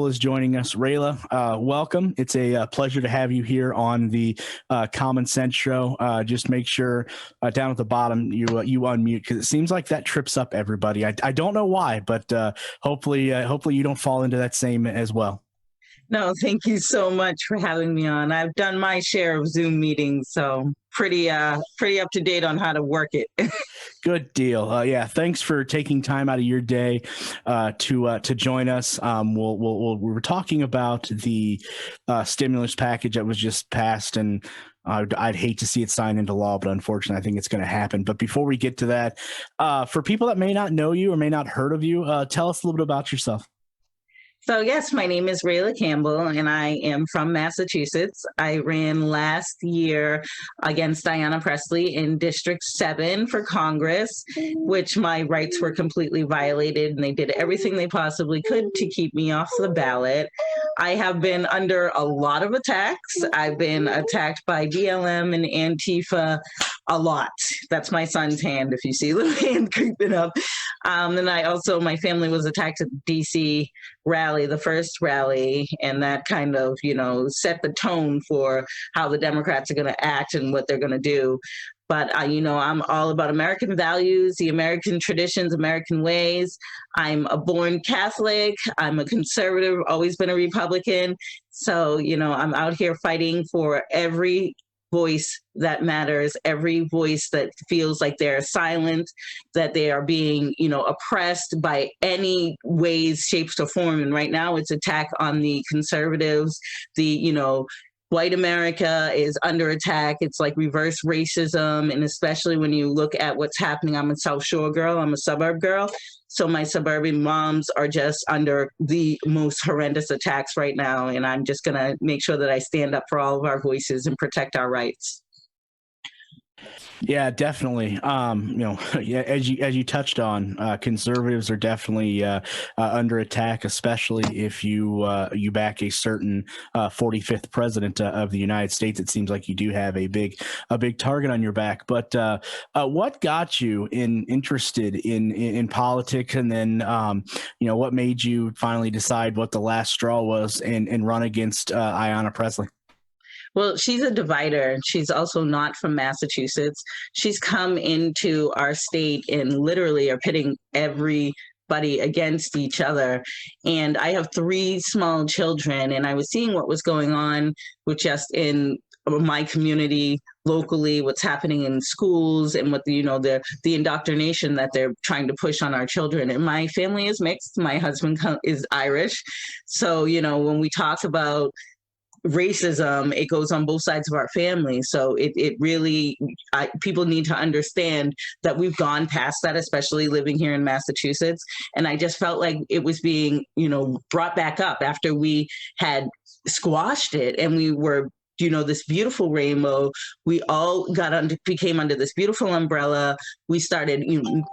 Is joining us. Rayla, welcome. It's a pleasure to have you here on the Common Sense Show. Just make sure down at the bottom you unmute, because it seems like that trips up everybody. I don't know why, but hopefully you don't fall into that same as well. No, thank you so much for having me on. I've done my share of Zoom meetings, so pretty up to date on how to work it. Good deal. Yeah, thanks for taking time out of your day to join us. We were talking about the stimulus package that was just passed, and I'd hate to see it signed into law, but unfortunately, I think it's going to happen. But before we get to that, for people that may not know you or may not heard of you, tell us a little bit about yourself. So yes, my name is Rayla Campbell, and I am from Massachusetts. I ran last year against Diana Pressley in District 7 for Congress, which my rights were completely violated, and they did everything they possibly could to keep me off the ballot. I have been under a lot of attacks. I've been attacked by BLM and Antifa a lot. That's my son's hand, if you see the hand creeping up. And my family was attacked at the DC rally, the first rally, and that kind of, set the tone for how the Democrats are going to act and what they're going to do. But, I'm all about American values, the American traditions, American ways. I'm a born Catholic. I'm a conservative, always been a Republican. So, I'm out here fighting for every voice that matters, every voice that feels like they're silent, that they are being, oppressed by any ways, shapes, or form. And right now it's attack on the conservatives, white America is under attack. It's like reverse racism. And especially when you look at what's happening, I'm a South Shore girl, I'm a suburb girl. So my suburban moms are just under the most horrendous attacks right now. And I'm just going to make sure that I stand up for all of our voices and protect our rights. Yeah, definitely. Yeah, as you touched on, conservatives are definitely under attack, especially if you back a certain 45th president of the United States. It seems like you do have a big target on your back. But what got you interested in politics, and then what made you finally decide what the last straw was and run against Ayanna Pressley? Well, she's a divider. She's also not from Massachusetts. She's come into our state and literally are pitting everybody against each other. And I have 3 small children, and I was seeing what was going on with just in my community locally, what's happening in schools, and what the indoctrination that they're trying to push on our children. And my family is mixed. My husband is Irish. So, when we talk about racism, it goes on both sides of our family. So it really, people need to understand that we've gone past that, especially living here in Massachusetts. And I just felt like it was being, brought back up after we had squashed it, and we were this beautiful rainbow. We all became under this beautiful umbrella. We started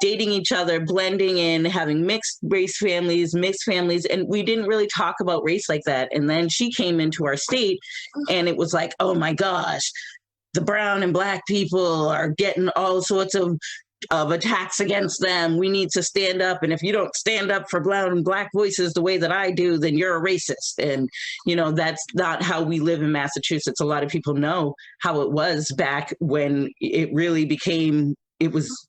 dating each other, blending in, having mixed families, and we didn't really talk about race like that. And then she came into our state, and it was like, oh my gosh, the brown and black people are getting all sorts of attacks against them. We need to stand up. And if you don't stand up for brown and black voices the way that I do, then you're a racist. And, that's not how we live in Massachusetts. A lot of people know how it was back when it really it was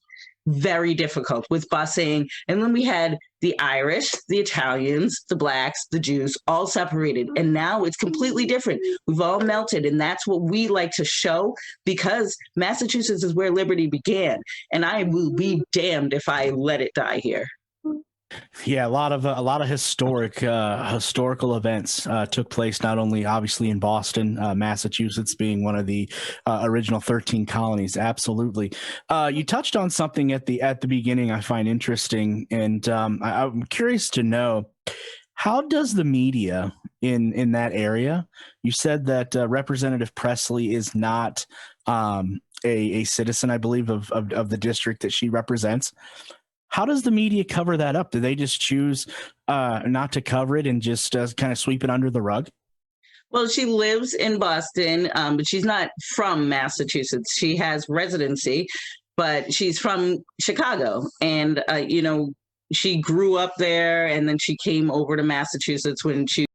very difficult with busing. And then we had the Irish, the Italians, the Blacks, the Jews, all separated. And now it's completely different. We've all melted. And that's what we like to show, because Massachusetts is where liberty began. And I will be damned if I let it die here. Yeah, a lot of historical events took place, not only obviously in Boston, Massachusetts being one of the original 13 colonies. Absolutely. You touched on something at the beginning I find interesting, and I'm curious to know, how does the media in that area? You said that Representative Pressley is not a citizen, I believe, of the district that she represents. How does the media cover that up? Do they just choose not to cover it and just kind of sweep it under the rug? Well, she lives in Boston, but she's not from Massachusetts. She has residency, but she's from Chicago. And, she grew up there, and then she came over to Massachusetts when she